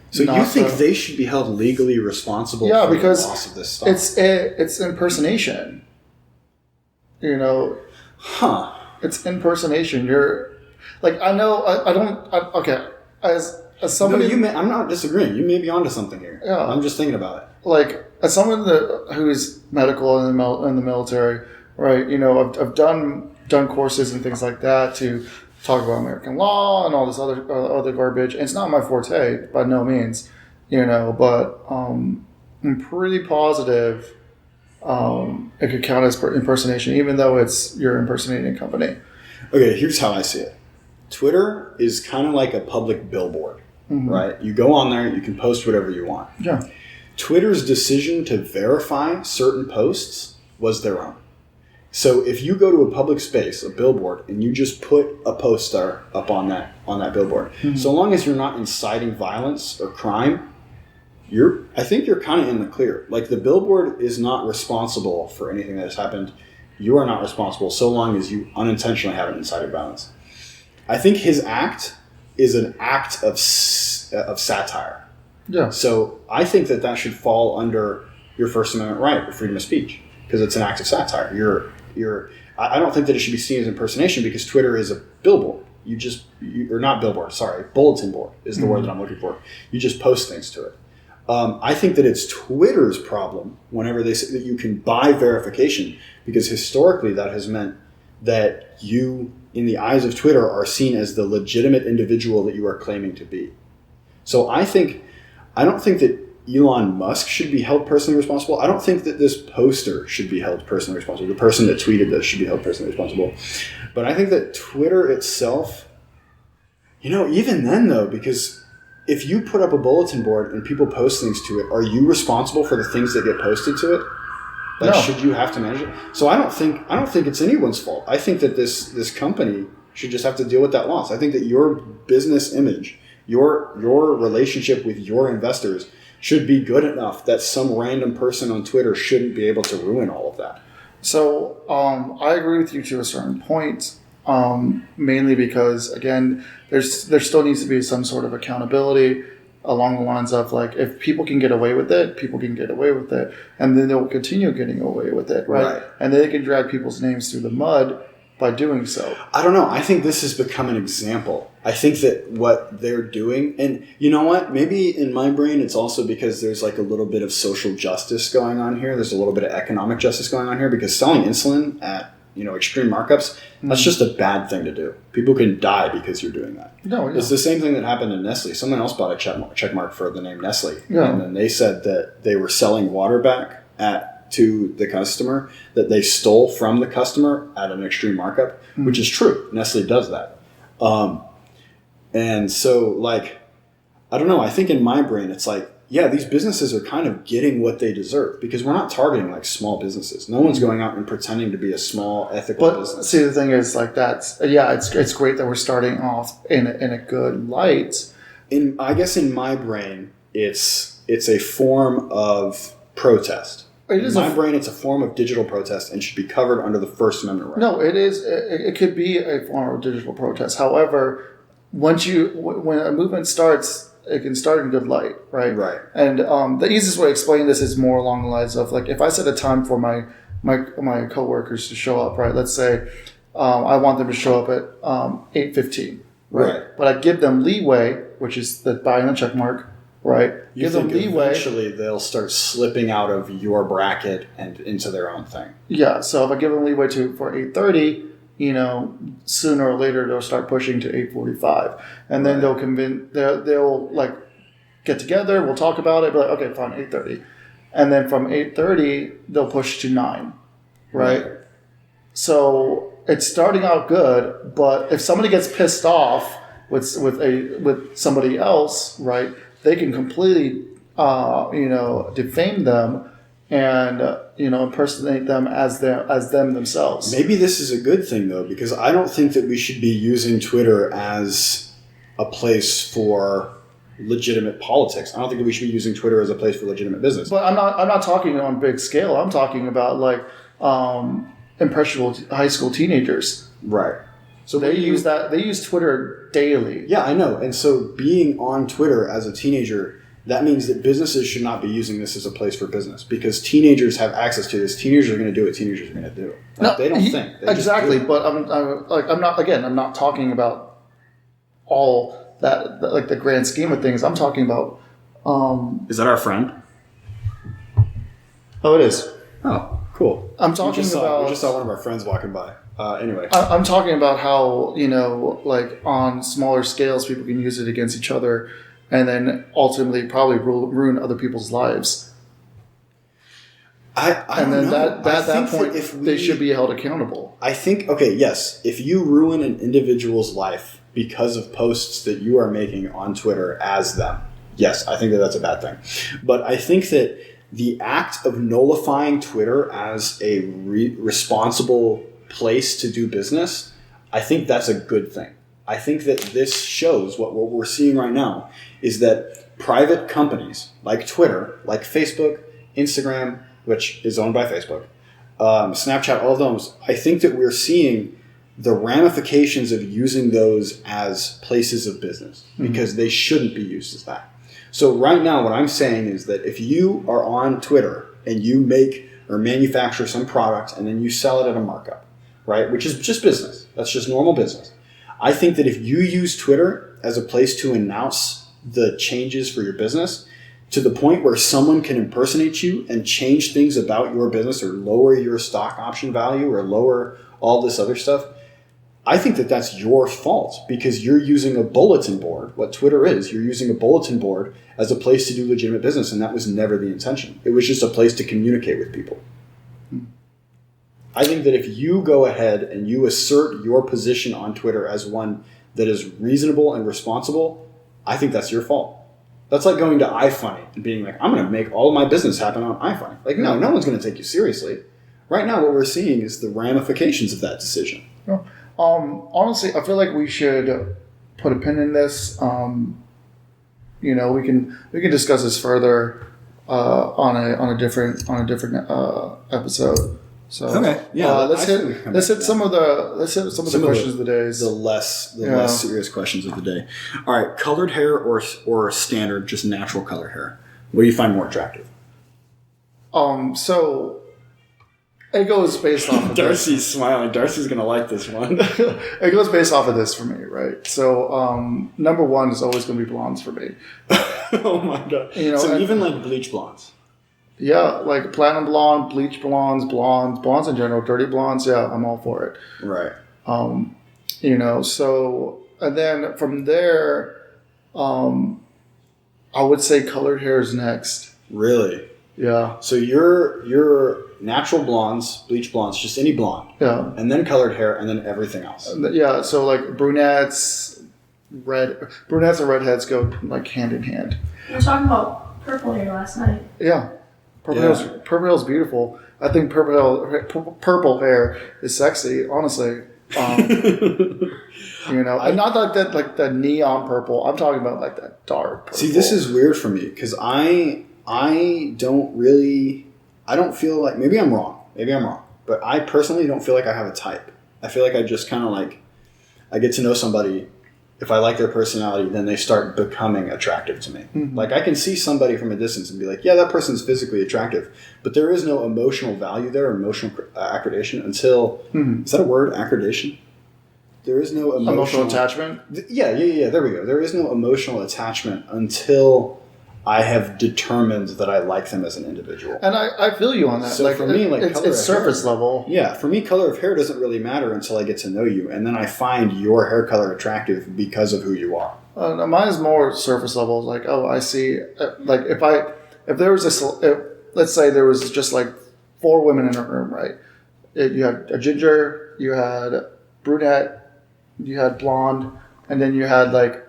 So you think they should be held legally responsible for the loss of this stock? It's impersonation. It's impersonation. You're like, I know, I don't, okay. As somebody, I'm not disagreeing. You may be onto something here. Yeah. I'm just thinking about it. Like, as someone who's medical in the military, right? I've done courses and things like that to talk about American law and all this other garbage. And it's not my forte by no means, but I'm pretty positive it could count as impersonation, even though you're impersonating a company. Okay, here's how I see it. Twitter is kind of like a public billboard, mm-hmm. right? You go on there, you can post whatever you want. Yeah. Twitter's decision to verify certain posts was their own. So if you go to a public space, a billboard, and you just put a poster up on that billboard, mm-hmm. so long as you're not inciting violence or crime, I think you're kind of in the clear. Like, the billboard is not responsible for anything that has happened. You are not responsible so long as you unintentionally haven't incited violence. I think his act is an act of satire. Yeah. So I think that should fall under your First Amendment right, the freedom of speech, because it's an act of satire. I don't think that it should be seen as impersonation, because Twitter is a billboard. Or not billboard, sorry, bulletin board is the mm-hmm. word that I'm looking for. You just post things to it. I think that it's Twitter's problem whenever they say that you can buy verification, because historically that has meant that you, in the eyes of Twitter, are seen as the legitimate individual that you are claiming to be. So I don't think that Elon Musk should be held personally responsible. I don't think that this poster should be held personally responsible. The person that tweeted this should be held personally responsible. But I think that Twitter itself, even then though, because if you put up a bulletin board and people post things to it, are you responsible for the things that get posted to it? Like, no. Should you have to manage it? So I don't think it's anyone's fault. I think that this company should just have to deal with that loss. I think that your business image, your relationship with your investors should be good enough that some random person on Twitter shouldn't be able to ruin all of that. So I agree with you to a certain point, mainly because, again, there still needs to be some sort of accountability along the lines of, like, if people can get away with it, people can get away with it, and then they'll continue getting away with it, right? And then they can drag people's names through the mud by doing so. I don't know. I think this has become an example I think that what they're doing, and you know what? Maybe in my brain, it's also because there's like a little bit of social justice going on here. There's a little bit of economic justice going on here because selling insulin at extreme markups, that's just a bad thing to do. People can die because you're doing that. No, yeah. It's the same thing that happened in Nestle. Someone else bought a check mark for the name Nestle, Yeah. and then they said that they were selling water back to the customer that they stole from the customer at an extreme markup, which is true. Nestle does that. And so, like, I don't know. I think in my brain, it's like, yeah, these businesses are kind of getting what they deserve because we're not targeting like small businesses. No one's going out and pretending to be a small ethical business. But see, the thing is, like, it's great that we're starting off in a good light. I guess in my brain, it's a form of protest. In my brain, it's a form of digital protest and should be covered under the First Amendment right. No, it is. It could be a form of digital protest. However, when a movement starts, it can start in good light, right? Right. And the easiest way to explain this is more along the lines of, like, if I set a time for my coworkers to show up, right? Let's say I want them to show up at 8:15, right? But I give them leeway, which is the buying the check mark, right? You think eventually they'll start slipping out of your bracket and into their own thing. Yeah. So if I give them leeway for 8:30. Sooner or later they'll start pushing to 8:45, and then they'll like get together. We'll talk about it. But like, okay, fine, 8:30, and then from 8:30 they'll push to 9, right? So it's starting out good, but if somebody gets pissed off with somebody else, right, they can completely defame them and impersonate them as them themselves. Maybe this is a good thing though, because I don't think that we should be using Twitter as a place for legitimate politics. I don't think that we should be using Twitter as a place for legitimate business. But I'm not talking on big scale. I'm talking about like impressionable high school teenagers. Right. So they use Twitter daily. Yeah, I know. And so being on Twitter as a teenager, that means that businesses should not be using this as a place for business because teenagers have access to this. Teenagers are going to do what teenagers are going to do. Like, they don't think. They exactly. just do. But I'm not talking about all that, like the grand scheme of things. I'm talking about. Is that our friend? Oh, it is. Oh, cool. I'm talking about. We just saw one of our friends walking by. Anyway. I'm talking about how, like on smaller scales, people can use it against each other. And then ultimately probably ruin other people's lives. I don't know. At that point, they should be held accountable. I think, yes, if you ruin an individual's life because of posts that you are making on Twitter as them, yes, I think that that's a bad thing. But I think that the act of nullifying Twitter as a responsible place to do business, I think that's a good thing. I think that this shows what we're seeing right now is that private companies like Twitter, like Facebook, Instagram, which is owned by Facebook, Snapchat, all of those, I think that we're seeing the ramifications of using those as places of business because they shouldn't be used as that. So right now what I'm saying is that if you are on Twitter and you make or manufacture some product and then you sell it at a markup, right, which is just business, that's just normal business. I think that if you use Twitter as a place to announce the changes for your business to the point where someone can impersonate you and change things about your business or lower your stock option value or lower all this other stuff, I think that that's your fault because you're using a bulletin board. What Twitter is, you're using a bulletin board as a place to do legitimate business, and that was never the intention. It was just a place to communicate with people. I think that if you go ahead and you assert your position on Twitter as one that is reasonable and responsible, I think that's your fault. That's like going to iFunny and being like, I'm going to make all of my business happen on iFunny. Like, no one's going to take you seriously. Right now, what we're seeing is the ramifications of that decision. Honestly, I feel like we should put a pin in this. We can discuss this further on a different episode. So okay, yeah. Let's hit some of the questions of the day. The less serious questions of the day. All right, colored hair or standard, just natural color hair. What do you find more attractive? So It goes based off of Darcy's smiling. Darcy's going to like this one. It goes based off of this for me, right? So, number one is always going to be blondes for me. Oh my god! You know, so and- even like bleach blondes. Yeah, like platinum blonde, bleach blondes in general, dirty blondes. Yeah, I'm all for it. Right. You know, so and then from there, I would say colored hair is next. Really? Yeah, So you're natural blondes, bleach blondes, just any blonde, yeah, and then colored hair, and then everything else. yeah. So like brunettes and redheads go like hand in hand. We were talking about purple hair last night. Yeah, purple hair's beautiful. I think purple hair is sexy. Honestly, you know, and not like that, like the neon purple. I'm talking about like that dark purple. See, this is weird for me because I don't feel like, maybe I'm wrong, but I personally don't feel like I have a type. I feel like I just kind of like, I get to know somebody. If I like their personality, then they start becoming attractive to me. Mm-hmm. Like I can see somebody from a distance and be like, yeah, that person's physically attractive, but there is no emotional value there, emotional accreditation until, is that a word, accreditation? There is no emotional attachment. Yeah. There we go. There is no emotional attachment until I have determined that I like them as an individual. And I feel you on that. So like, for me, like it's color of surface hair, level. Yeah, for me, color of hair doesn't really matter until I get to know you, and then I find your hair color attractive because of who you are. Mine is more surface level. Like, oh, I see. Like, if there was let's say there was just like 4 women in a room, right? You had a ginger, you had brunette, you had blonde, and then you had like,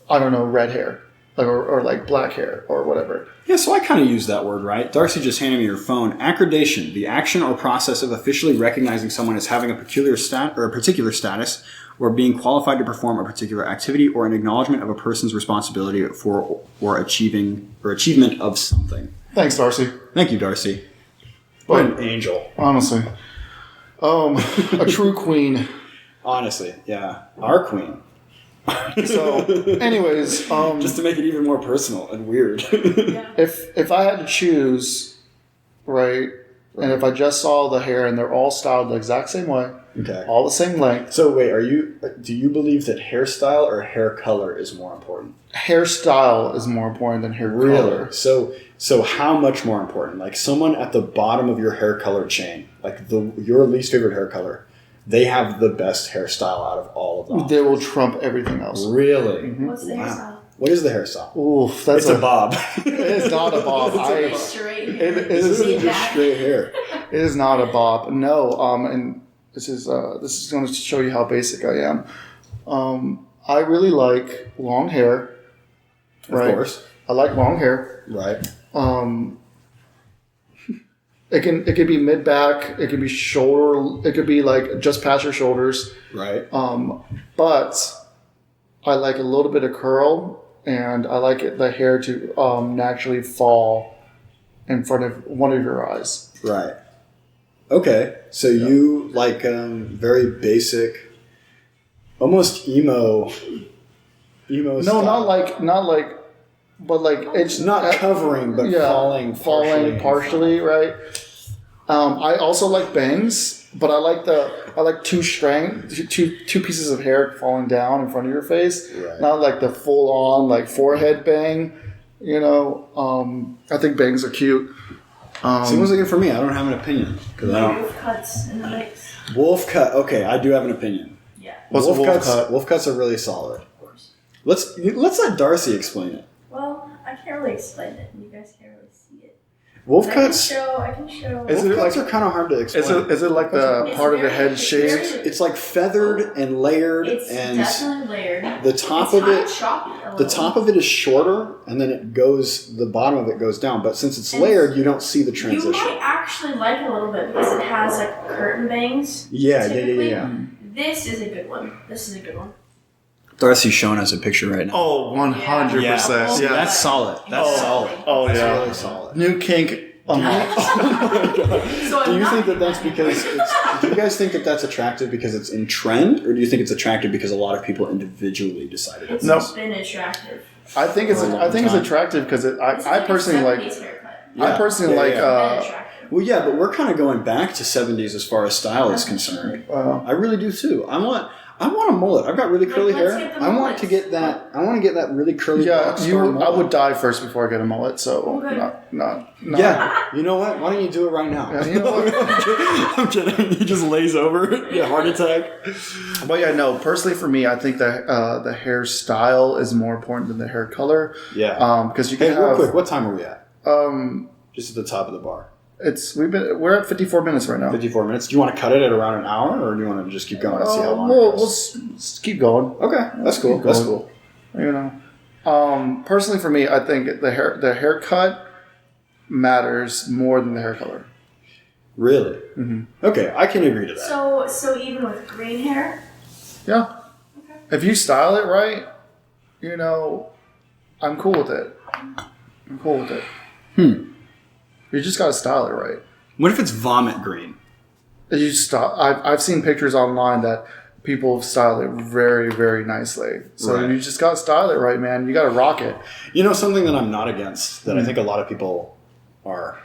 I don't know, red hair. Or like black hair or whatever. Yeah, so I kind of use that word, right? Darcy just handed me your phone. Accreditation, the action or process of officially recognizing someone as having a particular status or being qualified to perform a particular activity or an acknowledgement of a person's responsibility for or achievement of something. Thanks, Darcy. Thank you, Darcy. What an angel. Honestly. A true queen. Honestly, yeah. Our queen. So, anyways, Just to make it even more personal and weird. Yeah. if I had to choose, right, and if I just saw the hair and they're all styled the exact same way, Okay. all the same length, So wait, do you believe that hairstyle or hair color is more important? hairstyle is more important than hair color. So how much more important? Like someone at the bottom of your hair color chain, like your least favorite hair color, they have the best hairstyle out of all of them. They will trump everything else. Really? What's the hairstyle? What is the hairstyle? Oof, that's It's a bob. It is not a bob. Straight. It This is. is just straight hair. It is not a bob. No. And this is going to show you how basic I am. I really like long hair. Right. Of course. I like long hair. Right. It can be mid back. It can be shoulder. It could be like just past your shoulders. Right. But I like a little bit of curl, and I like the hair to naturally fall in front of one of your eyes. Right. Okay. So you like very basic, almost emo No, style. not like, but like it's Not covering, but falling partially, right? I also like bangs, but I like two pieces of hair falling down in front of your face, Right. not like the full on like forehead bang. You know, I think bangs are cute. Seems like it for me. I don't have an opinion because I don't. Wolf cuts in the mix. Wolf cut. Okay, I do have an opinion. Yeah. What's a wolf cuts? cut? Wolf cuts are really solid. Of course. Let's let Darcy explain it. Well, I can't really explain it. You guys can't really see it. Wolf I cuts. can show. Is Wolf it cuts like- are kind of hard to explain. Is it like the It's part of the very- head it's shaved? very- It's like feathered and layered, It's and definitely layered. the top It's of kinda it. choppy a The little. top of it is shorter, and then it goes. The bottom of it goes down. But since it's And layered, you don't see the You transition. might actually like it a little bit because it has like curtain bangs. Yeah. Typically. This is a good one. Darcy's showing us a picture right now. Oh, 100%. Yeah. Yeah. Yeah. That's solid. That's solid. Oh That's yeah. really solid. New kink unlocked. So Do you I'm think that not- that's because it's, do you guys think that that's attractive because it's in trend, or do you think it's attractive because a lot of people individually decided it? It's No. been attractive. I think it's attractive because This is I like personally a like 70s haircut. I personally Yeah, like yeah. Been attractive. Well, yeah, but we're kind of going back to 70s as far as style is concerned. I really do too. I want a mullet. I've got really curly let's hair. get the I want mullets. to get that. I want to get that really curly. Yeah, rock star mullet. I would die first before I get a mullet. So Okay. not. Yeah, you know what? Why don't you do it right now? Yeah, you know what? I'm kidding. He just lays over. Yeah, heart attack. But yeah, no. Personally, for me, I think that the hairstyle is more important than the hair color. Yeah. Because you Hey, can real have. quick, what time are we at? Um, Just at the top of the bar. we're at 54 minutes right now. 54 minutes. Do you want to cut it at around an hour, or do you want to just keep going and see how long We'll it goes? keep going. Okay, that's cool. Keep That's going. cool. You know, personally for me, I think the haircut matters more than the hair color. Really? Mm-hmm. Okay, I can agree to that. So even with green hair? Yeah. Okay. If you style it right, you know, I'm cool with it. You just gotta style it right. What if it's vomit green? You I've seen pictures online that people style it very, very nicely. So Right. you just gotta style it right, man. You gotta rock it. You know, something that I'm not against, that I think a lot of people are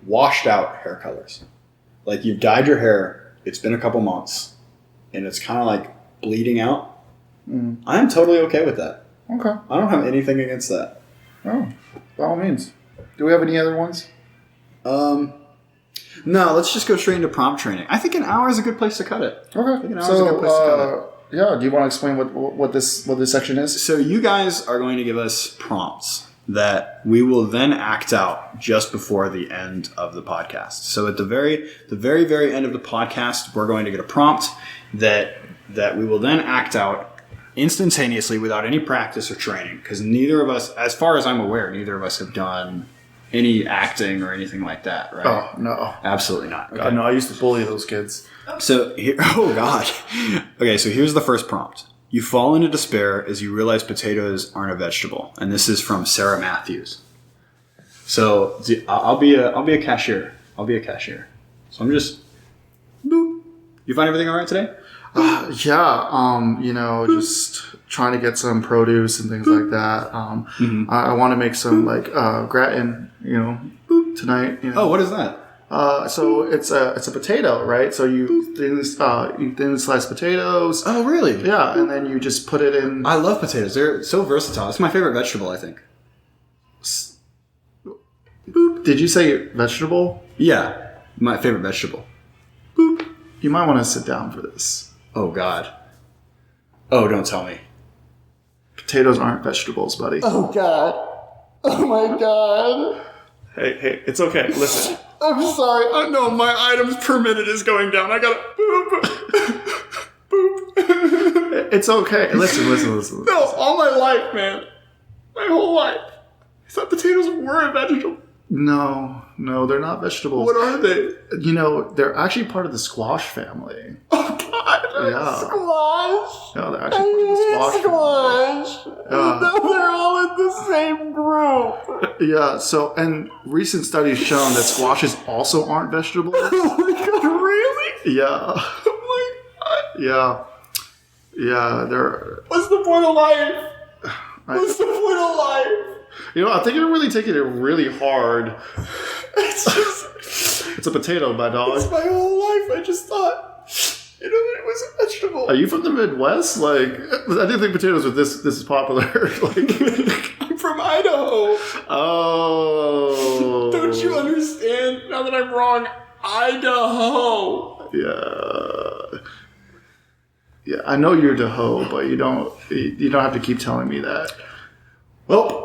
washed out hair colors. Like, you've dyed your hair, it's been a couple months, and it's kind of like bleeding out. I'm totally okay with that. Okay. I don't have anything against that. Oh, by all means. Do we have any other ones? No, let's just go straight into prompt training. I think an hour is a good place to cut it. Okay. think an hour's a good place to cut it. Yeah. Do you want to explain what this section is? So you guys are going to give us prompts that we will then act out just before the end of the podcast. So at the very end of the podcast, we're going to get a prompt that we will then act out instantaneously without any practice or training, because neither of us, as far as I'm aware, neither of us have done any acting or anything like that, right? Oh no. Absolutely not. Okay. God, no, I used to bully those kids. So here, oh God. Okay, so here's the first prompt. You fall into despair as you realize potatoes aren't a vegetable, and this is from Sarah Matthews. So I'll be a cashier. So I'm just boop. You find everything all right today? You know, just trying to get some produce and things like that. I want to make some gratin, you know, tonight. You know. Oh, what is that? So it's a potato, right? So you thin slice potatoes. Oh, really? Yeah, and then you just put it in. I love potatoes. They're so versatile. It's my favorite vegetable, I think. Boop. Did you say vegetable? Yeah, my favorite vegetable. Boop. You might want to sit down for this. Oh, God. Oh, don't tell me. Potatoes aren't vegetables, buddy. Oh God. Oh my God. Hey, it's okay. Listen. I'm sorry. Oh, no, my items per minute is going down. I gotta boop. It's okay. Listen. No, all my life, man. My whole life. I thought potatoes were a vegetable. No, they're not vegetables. What are they? You know, they're actually part of the squash family. Oh, God. Yeah. Squash. No, they're actually part of the squash family. Squash. No, they're all in the same group. Yeah, so, and recent studies shown that squashes also aren't vegetables. Oh my God, really? Yeah. Oh, my God. Yeah, they're... What's the point of life? What's the point of life? You know, I think you're really taking it really hard. It's just... It's a potato, my dog. It's my whole life. I just thought, you know, it was a vegetable. Are you from the Midwest? Like, I didn't think potatoes were this is popular. Like, I'm from Idaho. oh. Don't you understand? Now that I'm wrong, Idaho. Yeah, I know you're the hoe, but you don't have to keep telling me that. Well,